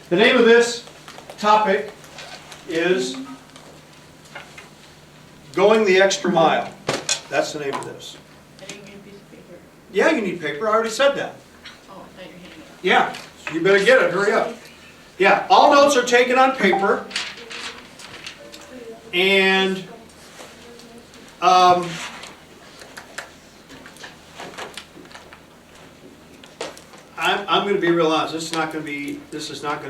The name of this topic is Going the Extra Mile. That's the name of this. I didn't get a piece of paper. Yeah, you need paper. I already said that. Oh, I thought you were handing it out. Yeah, so you better get it. Hurry up. Yeah, all notes are taken on paper. And I'm going to be real honest. This is not going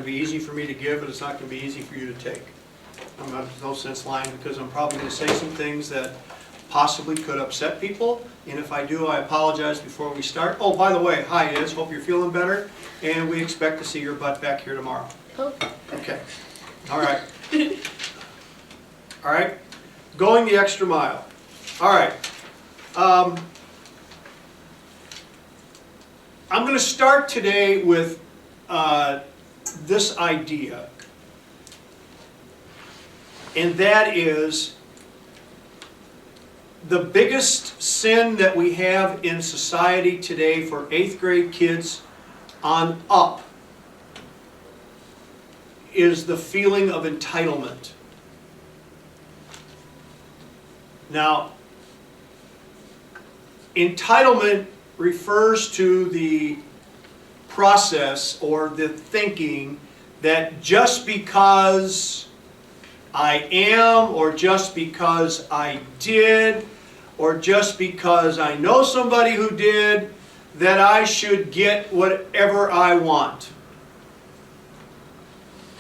to be easy for me to give, but it's not going to be easy for you to take. There's no sense lying, because I'm probably going to say some things that possibly could upset people. And if I do, I apologize before we start. Oh, by the way, hi Iz. Hope you're feeling better. And we expect to see your butt back here tomorrow. Okay. All right. All right. Going the extra mile. All right. I'm going to start today with this idea. And that is the biggest sin that we have in society today for 8th grade kids on up is the feeling of entitlement. Now, entitlement refers to the process or the thinking that just because I am, or just because I did, or just because I know somebody who did, that I should get whatever I want.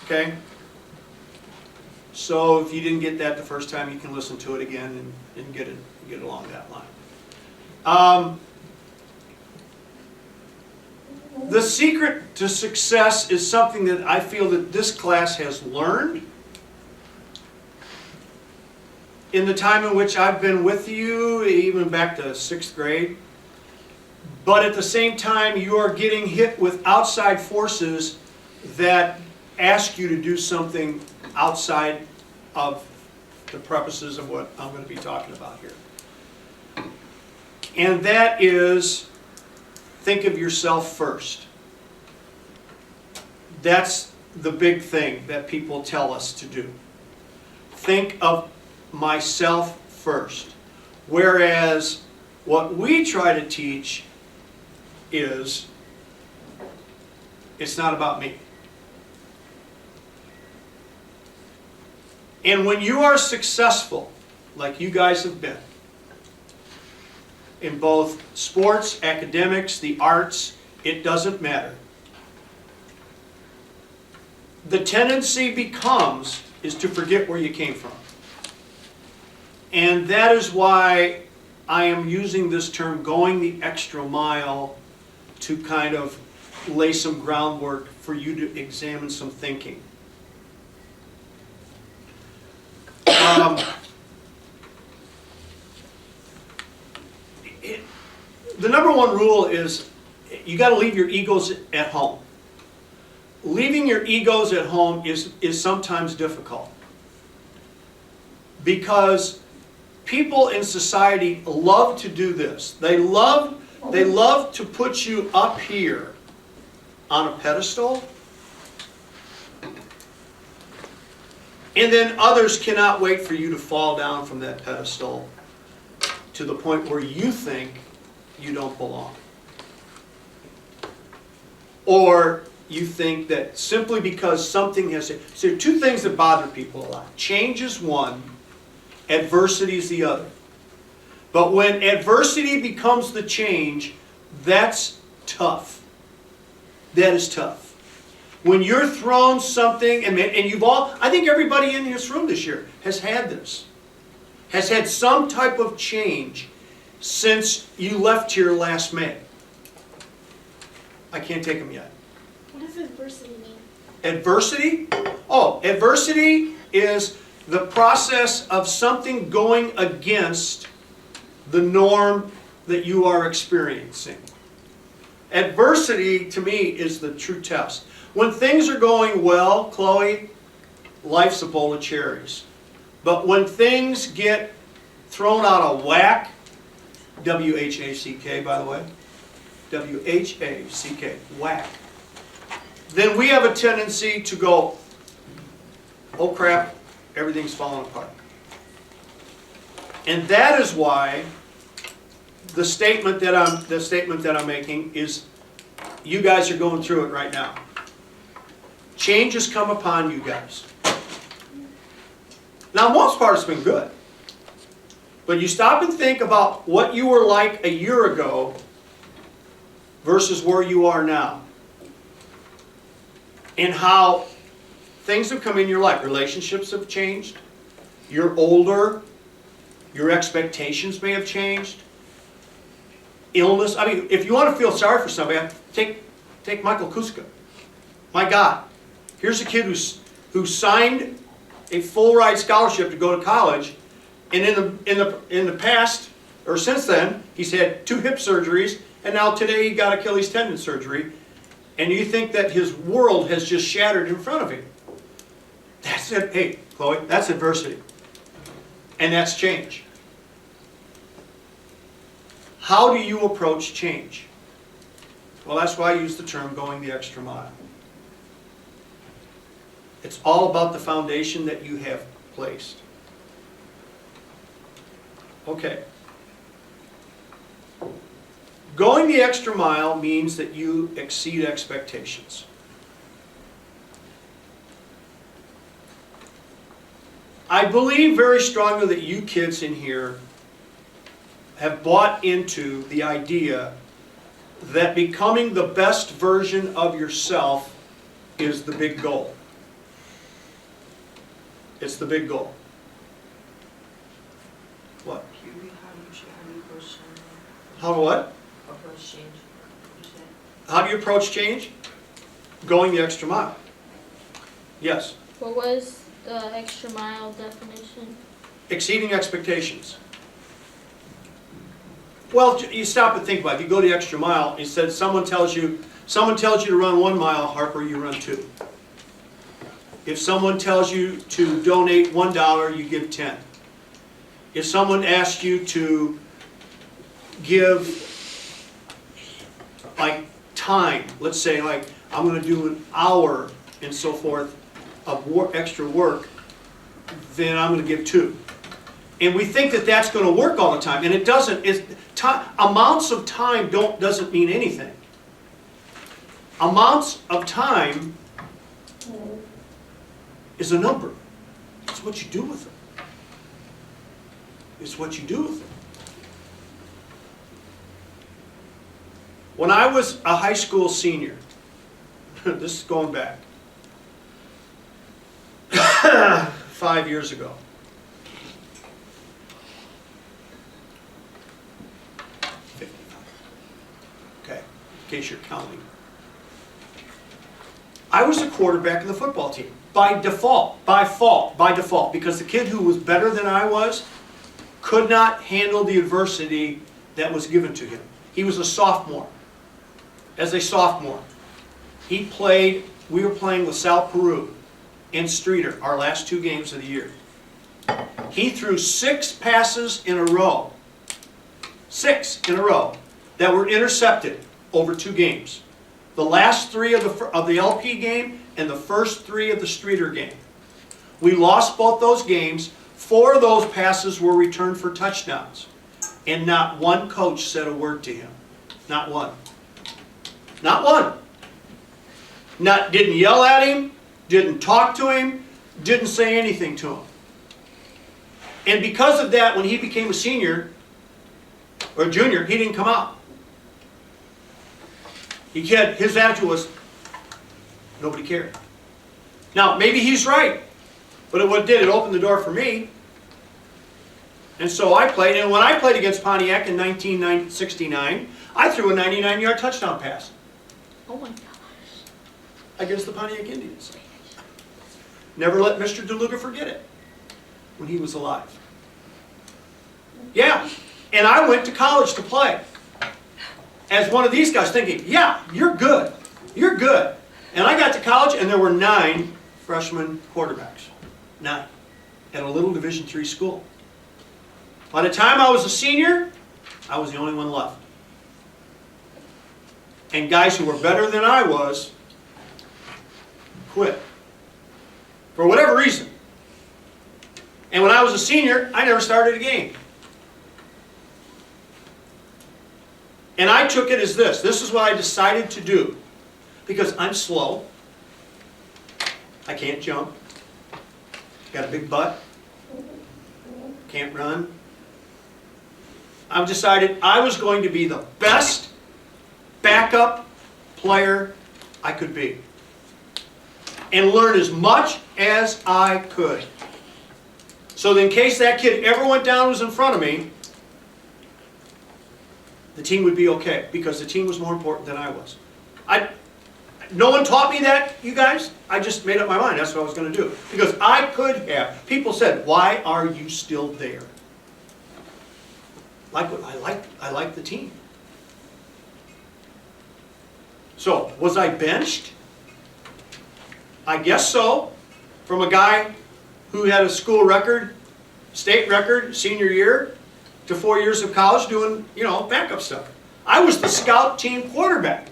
Okay? So if you didn't get that the first time, you can listen to it again and get along that line. The secret to success is something that I feel that this class has learned in the time in which I've been with you, even back to 6th grade. But at the same time, you are getting hit with outside forces that ask you to do something outside of the purposes of what I'm going to be talking about here. And that is, think of yourself first. That's the big thing that people tell us to do. Think of myself first. Whereas what we try to teach is, it's not about me. And when you are successful, like you guys have been, in both sports, academics, the arts, it doesn't matter. The tendency becomes is to forget where you came from. And that is why I am using this term, going the extra mile, to kind of lay some groundwork for you to examine some thinking. The number one rule is you got to leave your egos at home. Leaving your egos at home is sometimes difficult, because people in society love to do this. They love to put you up here on a pedestal, and then others cannot wait for you to fall down from that pedestal to the point where you think you don't belong. Or you think that simply because something has... So there are two things that bother people a lot. Change is one, adversity is the other. But when adversity becomes the change, that's tough. That is tough. When you're thrown something, and you've all... I think everybody in this room this year has had this. Has had some type of change since you left here last May. I can't take them yet. What does adversity mean? Adversity? Oh, adversity is the process of something going against the norm that you are experiencing. Adversity, to me, is the true test. When things are going well, Chloe, life's a bowl of cherries. But when things get thrown out of whack, W-H-A-C-K, by the way, W-H-A-C-K, whack, then we have a tendency to go, oh crap, everything's falling apart. And that is why the statement that I'm making is, you guys are going through it right now. Change has come upon you guys. Now, most part, it's been good. But you stop and think about what you were like a year ago versus where you are now. And how things have come in your life. Relationships have changed. You're older. Your expectations may have changed. Illness. I mean, if you want to feel sorry for somebody, take Michael Kuska. My God. Here's a kid who signed a full ride scholarship to go to college, and in the past, or since then, he's had 2 hip surgeries, and now today he got Achilles tendon surgery, and you think that his world has just shattered in front of him. That's it. Hey, Chloe, that's adversity. And that's change. How do you approach change? Well, that's why I use the term going the extra mile. It's all about the foundation that you have placed. Okay. Going the extra mile means that you exceed expectations. I believe very strongly that you kids in here have bought into the idea that becoming the best version of yourself is the big goal. It's the big goal. What? How what? How do you approach change? Going the extra mile. Yes. What was the extra mile definition? Exceeding expectations. Well, you stop and think about it. You go the extra mile. Instead, someone tells you to run 1 mile, Harper, you run 2. If someone tells you to donate $1, you give 10. If someone asks you to give like time, let's say like I'm going to do an hour and so forth of extra work, then I'm going to give 2. And we think that that's going to work all the time, and it doesn't. Amounts of time doesn't mean anything. Amounts of time is a number. It's what you do with it. It's what you do with it. When I was a high school senior, this is going back 5 years ago. Okay, in case you're counting. I was a quarterback of the football team. By default, because the kid who was better than I was could not handle the adversity that was given to him. He was a sophomore. As a sophomore, we were playing LaSalle Peru and Streeter, our last 2 games of the year. He threw 6 passes in a row. 6 in a row that were intercepted over 2 games. The last 3 of the LP game and the first 3 of the Streeter game. We lost both those games. 4 of those passes were returned for touchdowns. And not one coach said a word to him. Not one. Not one. Didn't yell at him, didn't talk to him, didn't say anything to him. And because of that, when he became a senior, or junior, he didn't come out. His attitude was, nobody cared. Now, maybe he's right, but what it did, it opened the door for me. And so I played, and when I played against Pontiac in 1969, I threw a 99-yard touchdown pass. Oh my gosh. Against the Pontiac Indians. Never let Mr. DeLuga forget it when he was alive. Yeah, and I went to college to play as one of these guys thinking, yeah, you're good. You're good. And I got to college and there were 9 freshman quarterbacks. 9. At a little Division III school. By the time I was a senior, I was the only one left. And guys who were better than I was quit. For whatever reason. And when I was a senior, I never started a game. And I took it as this. This is what I decided to do. Because I'm slow. I can't jump. Got a big butt. Can't run. I've decided I was going to be the best backup player I could be. And learn as much as I could. So that in case that kid ever went down and was in front of me, the team would be okay. Because the team was more important than I was. No one taught me that, you guys. I just made up my mind. That's what I was going to do. Because I could have. People said, why are you still there? I like the team. So, was I benched? I guess so. From a guy who had a school record, state record, senior year, to 4 years of college doing, backup stuff. I was the scout team quarterback.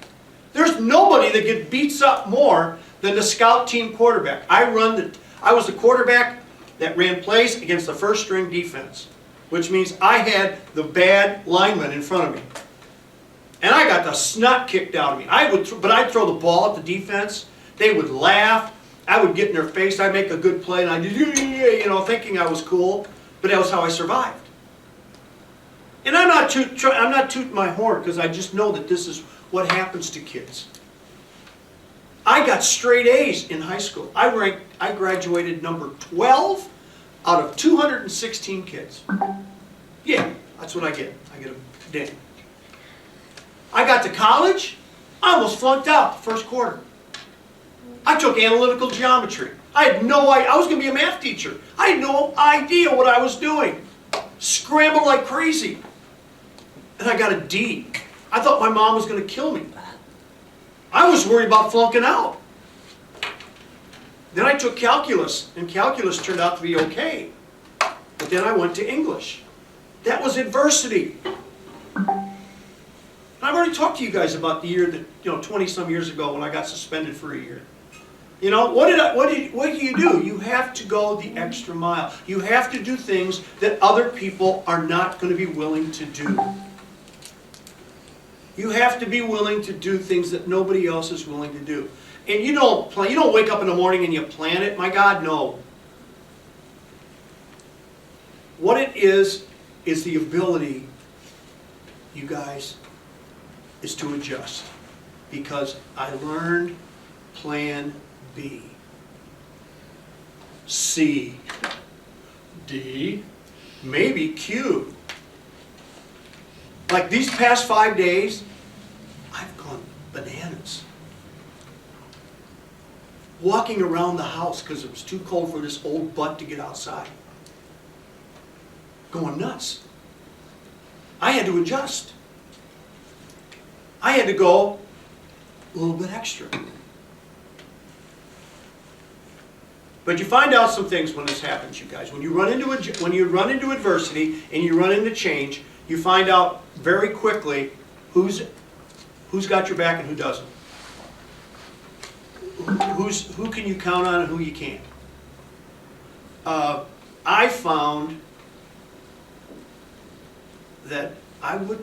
There's nobody that gets beats up more than the scout team quarterback. I was the quarterback that ran plays against the first string defense, which means I had the bad lineman in front of me. And I got the snot kicked out of me. But I'd throw the ball at the defense. They would laugh. I would get in their face. I'd make a good play, and I'd thinking I was cool. But that was how I survived. And I'm not tooting my horn because I just know that this is what happens to kids. I got straight A's in high school. I graduated number 12 out of 216 kids. Yeah, that's what I get. I get a ding. I got to college. I almost flunked out the first quarter. I took analytical geometry. I had no idea. I was going to be a math teacher. I had no idea what I was doing. Scrambled like crazy. And I got a D. I thought my mom was going to kill me. I was worried about flunking out. Then I took calculus, and calculus turned out to be okay. But then I went to English. That was adversity. And I've already talked to you guys about the year that, 20-some years ago when I got suspended for a year. What do you do? You have to go the extra mile. You have to do things that other people are not going to be willing to do. You have to be willing to do things that nobody else is willing to do. And you don't wake up in the morning and you plan it. My God, no. What it is the ability, you guys, is to adjust. Because I learned plan B, C, D, maybe Q. Like these past 5 days, I've gone bananas. Walking around the house because it was too cold for this old butt to get outside. Going nuts. I had to adjust. I had to go a little bit extra. But you find out some things when this happens, you guys. When you run into adversity and you run into change, you find out very quickly who's got your back and who doesn't. Who can you count on and who you can't. I found that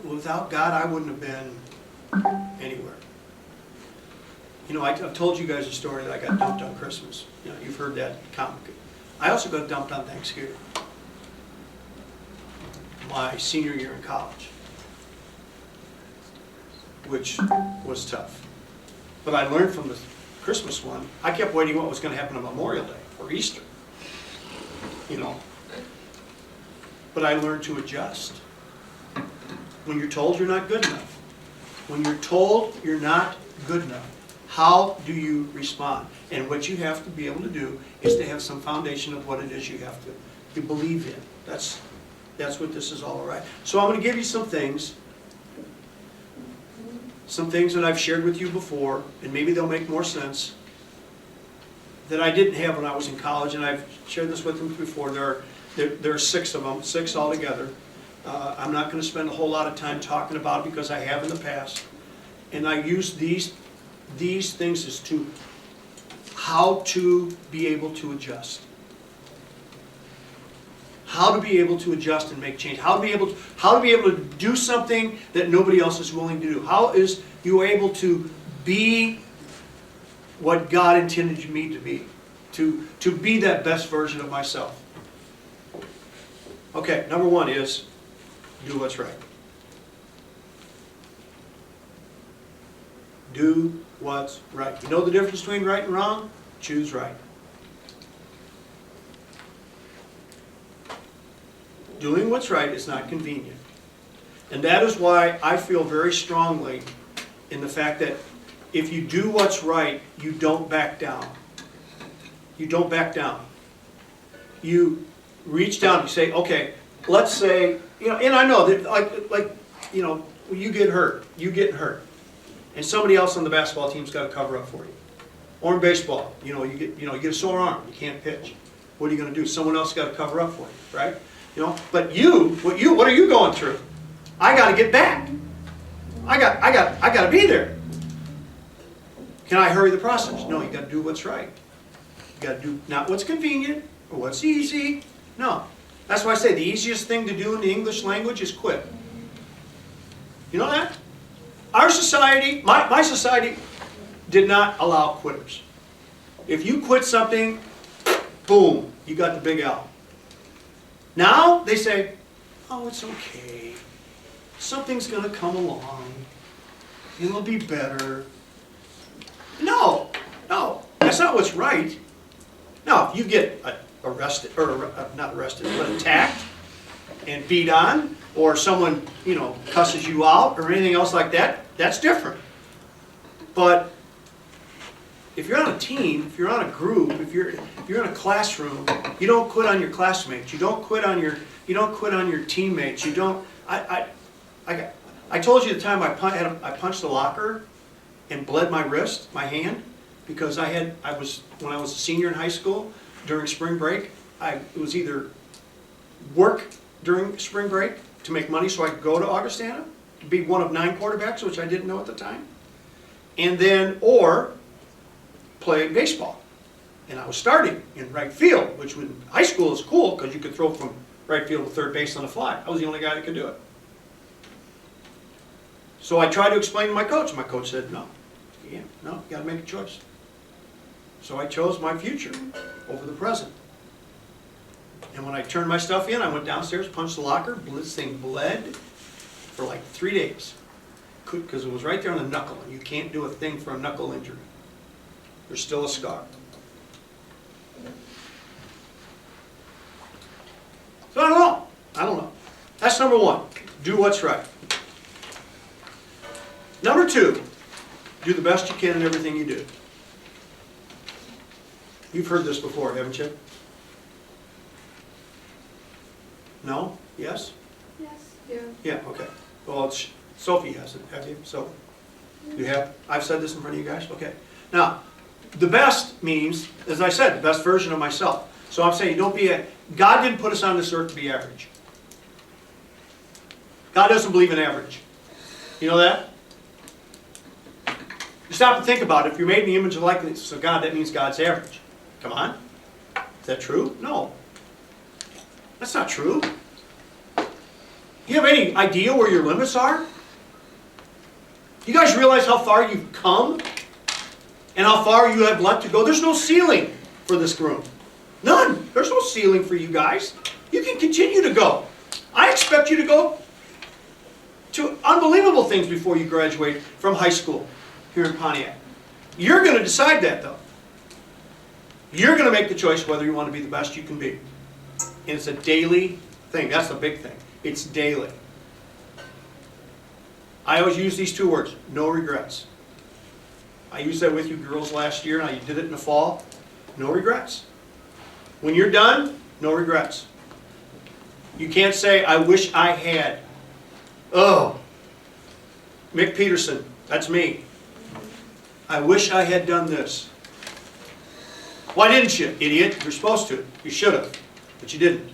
without God, I wouldn't have been anywhere. I've told you guys a story that I got dumped on Christmas. You've heard that comic. I also got dumped on Thanksgiving. My senior year in college, which was tough. But I learned from the Christmas one, I kept waiting what was going to happen on Memorial Day or Easter. But I learned to adjust. When you're told you're not good enough, when you're told you're not good enough, how do you respond? And what you have to be able to do is to have some foundation of what it is you have to believe in. That's what this is all about. So I'm going to give you some things that I've shared with you before, and maybe they'll make more sense, that I didn't have when I was in college, and I've shared this with them before. There are 6 of them, 6 altogether. I'm not going to spend a whole lot of time talking about it because I have in the past. And I use these things as to how to be able to adjust. How to be able to adjust and make change. How to be able to do something that nobody else is willing to do. How is you able to be what God intended me to be? To be that best version of myself. Okay, number one is do what's right. Do what's right. You know the difference between right and wrong? Choose right. Doing what's right is not convenient. And that is why I feel very strongly in the fact that if you do what's right, you don't back down. You don't back down. You reach down and say, okay, let's say, and I know that like when you get hurt, and somebody else on the basketball team's got to cover up for you. Or in baseball, you get a sore arm, you can't pitch. What are you going to do? Someone else got to cover up for you, right? But what are you going through? I got to get back. I got to be there. Can I hurry the process? No, you got to do what's right. You got to do not what's convenient or what's easy. No. That's why I say the easiest thing to do in the English language is quit. You know that? Our society, my society, did not allow quitters. If you quit something, boom, you got the big L. Now they say, oh, it's okay. Something's going to come along. It'll be better. No, that's not what's right. Now, if you get arrested, or not arrested, but attacked and beat on, or someone, cusses you out, or anything else like that, that's different. But if you're on a team, if you're on a group, if you're in a classroom, you don't quit on your classmates. You don't quit on your teammates. You don't. I told you the time I punched the locker and bled my wrist, my hand, because when I was a senior in high school during spring break, it was either work during spring break to make money so I could go to Augustana, to be one of 9 quarterbacks, which I didn't know at the time, or play baseball. And I was starting in right field, which in high school is cool because you could throw from right field to third base on the fly. I was the only guy that could do it. So I tried to explain to my coach. My coach said, no, you got to make a choice. So I chose my future over the present. And when I turned my stuff in, I went downstairs, punched the locker, this thing bled for like 3 days. Because it was right there on the knuckle, and you can't do a thing for a knuckle injury. There's still a scar. So I don't know. That's number one. Do what's right. Number two, do the best you can in everything you do. You've heard this before, haven't you? No? Yes? Yes. Yeah. Yeah, okay. Well, Sophie hasn't, have you? So, you have? I've said this in front of you guys? Okay. Now, the best means, as I said, the best version of myself. So I'm saying, God didn't put us on this earth to be average. God doesn't believe in average. You know that? You stop and think about it. If you're made in the image and likeness of God, that means God's average. Come on. Is that true? No. That's not true. You have any idea where your limits are? You guys realize how far you've come? And how far you have left to go? There's no ceiling for this room. None. There's no ceiling for you guys. You can continue to go. I expect you to go to unbelievable things before you graduate from high school here in Pontiac. You're going to decide that, though. You're going to make the choice whether you want to be the best you can be. And it's a daily thing. That's the big thing. It's daily. I always use these 2 words, no regrets. I used that with you girls last year, and I did it in the fall. No regrets. When you're done, no regrets. You can't say, I wish I had. Oh, Mick Peterson, that's me. I wish I had done this. Why didn't you, idiot? You're supposed to. You should have, but you didn't.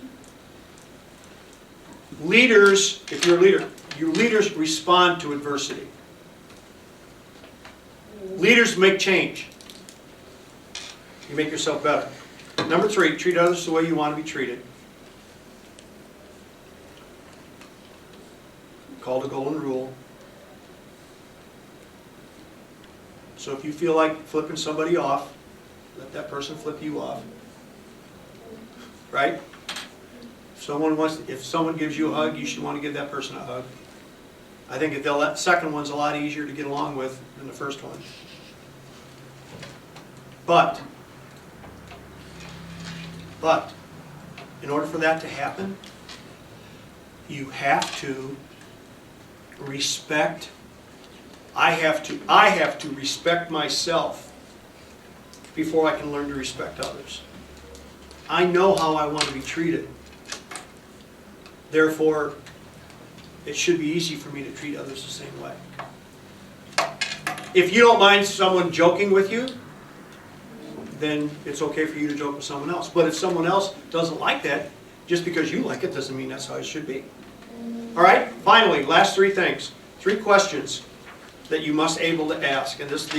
Leaders, if you're a leader, your leaders respond to adversity. Leaders make change. You make yourself better. Number 3, treat others the way you want to be treated. Called the golden rule. So if you feel like flipping somebody off, let that person flip you off. Right? If someone gives you a hug, you should want to give that person a hug. I think that second one's a lot easier to get along with than the first one. But, in order for that to happen, you have to respect, I have to respect myself before I can learn to respect others. I know how I want to be treated. Therefore, it should be easy for me to treat others the same way. If you don't mind someone joking with you, then it's okay for you to joke with someone else. But if someone else doesn't like that, just because you like it doesn't mean that's how it should be. All right? Finally, last 3 things. 3 questions that you must be able to ask. And this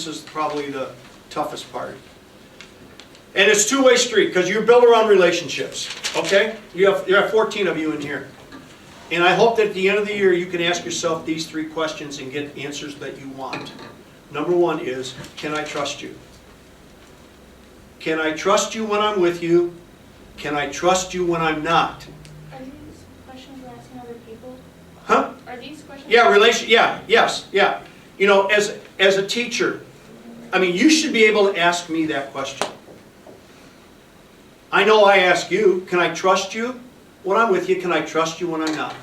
is probably the toughest part. And it's two-way street because you're built around relationships. Okay? You have 14 of you in here. And I hope that at the end of the year you can ask yourself these 3 questions and get answers that you want. Number 1 is, can I trust you? Can I trust you when I'm with you? Can I trust you when I'm not? Are these questions we're asking other people? Huh? Are these questions? Yeah, yeah. You know, as a teacher, I mean, you should be able to ask me that question. I know I ask you, can I trust you when I'm with you? Can I trust you when I'm not?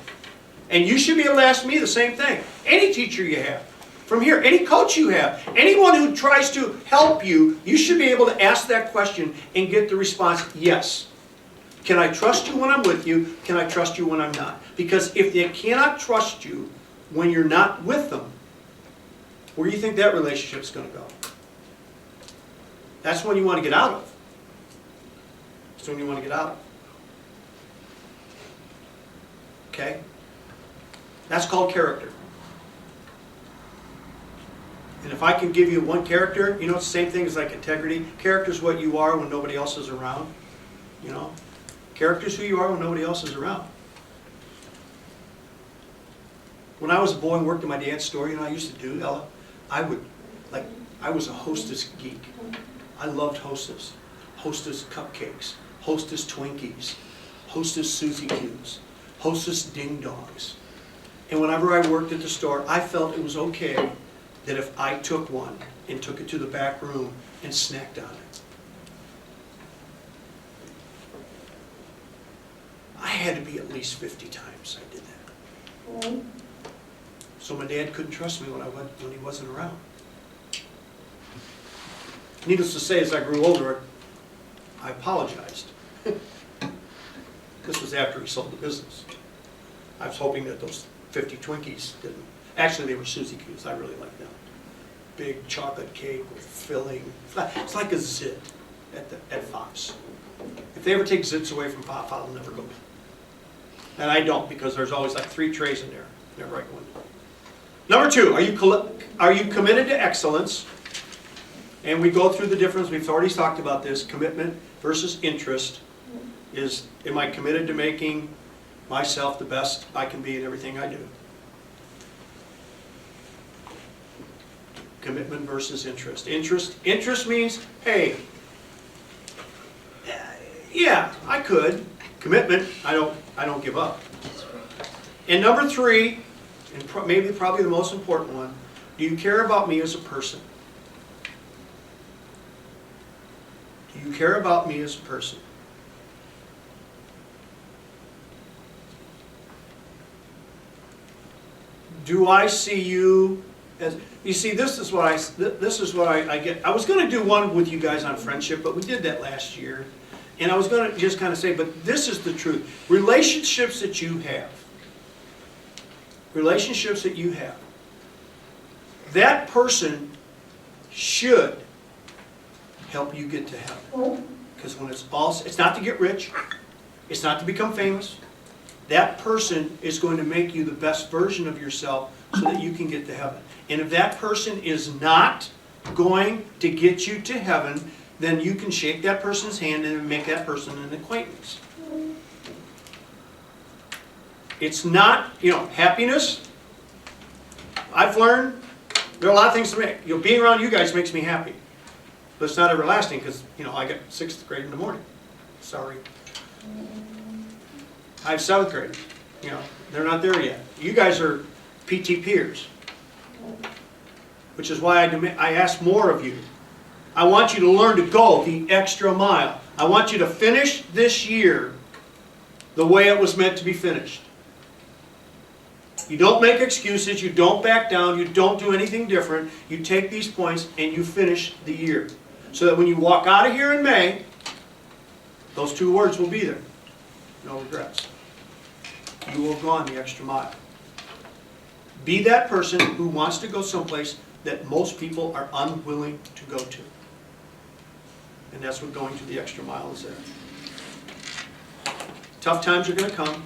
And you should be able to ask me the same thing. Any teacher you have. From here, any coach you have, anyone who tries to help you, you should be able to ask that question and get the response, yes. Can I trust you when I'm with you? Can I trust you when I'm not? Because if they cannot trust you when you're not with them, where do you think that relationship's going to go? That's when you want to get out of. That's when you want to get out of. Okay? That's called character. And if I can give you one character, you know, it's the same thing as like integrity. Character is what you are when nobody else is around. You know? Character is who you are when nobody else is around. When I was a boy and worked at my dad's store, you know what I used to do, Ella? I was a Hostess geek. I loved Hostess. Hostess cupcakes. Hostess Twinkies. Hostess Suzy Q's. Hostess Ding Dongs. And whenever I worked at the store, I felt it was okay that if I took one and took it to the back room and snacked on it. I had to be at least 50 times I did that. So my dad couldn't trust me when he wasn't around. Needless to say, as I grew older, I apologized. This was after he sold the business. I was hoping that those 50 Twinkies didn't. Actually, they were Suzy Q's. I really liked them. Big chocolate cake with filling. It's like a zit at Fox. If they ever take zits away from Pop, I'll never go. And I don't, because there's always like 3 trays in there. Never I go in. Number 2, are you committed to excellence? And we go through the difference. We've already talked about this. Commitment versus interest is, am I committed to making myself the best I can be in everything I do? Commitment versus interest. Interest means, hey, yeah, I could. Commitment, I don't give up. And number 3, and probably the most important one, do you care about me as a person? Do you care about me as a person? Do I see you as, you see, this is what I get. I was going to do one with you guys on friendship, but we did that last year. And I was going to just kind of say, but this is the truth. Relationships that you have, that person should help you get to heaven. Because when it's not to get rich, it's not to become famous. That person is going to make you the best version of yourself so that you can get to heaven. And if that person is not going to get you to heaven, then you can shake that person's hand and make that person an acquaintance. It's not, happiness. I've learned there are a lot of things to make. Being around you guys makes me happy. But it's not everlasting because, I got 6th grade in the morning. Sorry. I have 7th graders. They're not there yet. You guys are PT peers. Which is why I ask more of you. I want you to learn to go the extra mile. I want you to finish this year the way it was meant to be finished. You don't make excuses, you don't back down, you don't do anything different. You take these points and you finish the year. So that when you walk out of here in May, those 2 words will be there. No regrets. You will have gone the extra mile. Be that person who wants to go someplace that most people are unwilling to go to. And that's what going to the extra mile is there. Tough times are going to come.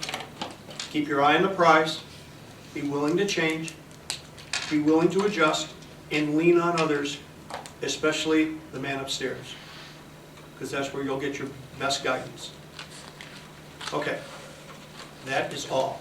Keep your eye on the prize. Be willing to change. Be willing to adjust. And lean on others, especially the man upstairs. Because that's where you'll get your best guidance. Okay. That is all.